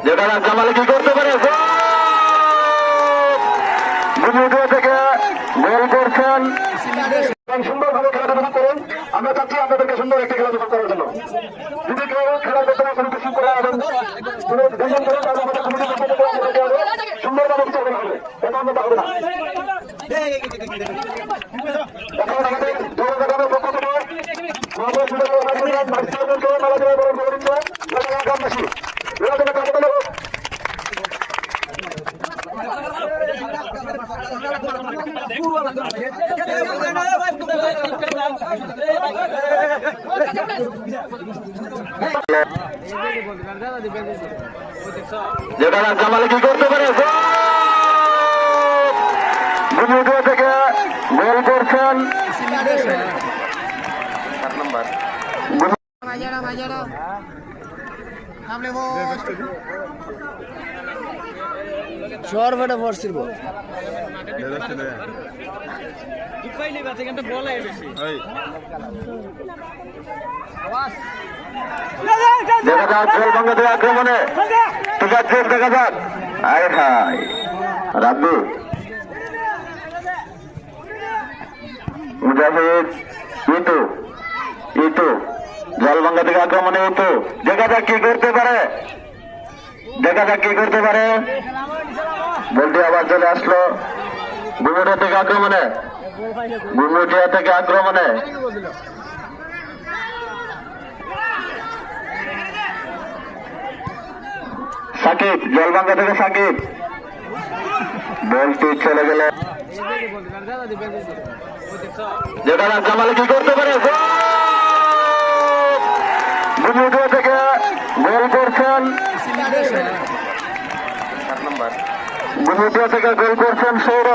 যেটা জামাল কি করতে পারে থেকে গোল করছেন। সুন্দরভাবে খেলাধুলা করুন। আমরা চাচ্ছি আপনাদেরকে সুন্দর একটি খেলাধুলা করার জন্য। যদি কেউ খেলার ভেতরে কোনো কিছু করে সুন্দরভাবে বিচার করা হবে, এটা আমরা পাবো না। এখন আমাদের জনগণের পক্ষ থেকে গ্রামবাসী যেটা জামাল কি করতে পারে থেকে গোল করছেন। চর ফেটে পড়ছিল দেখা যাক জলবঙ্গের আক্রমণে ঠিক আছে, দেখা যাক। আয় হাই রাব্বি মুজাহিদ ইতু ইতু জলবঙ্গা থেকে আক্রমণে ইতু, দেখা যাক কি করতে পারে, দেখা যাক কি করতে পারে। বলটি আবার চলে আসলো গুমুটিয়া থেকে আক্রমণে, গুমুটিয়া থেকে আক্রমণে সাকিব, জলবাঙ্গা থেকে সাকিব, বলটি চলে গেল। যেটা জামাল কি করতে পারে গুমুটিয়া থেকে গোল করছেন। গুমুটিয়া থেকে গোল করছেন সৌরভ।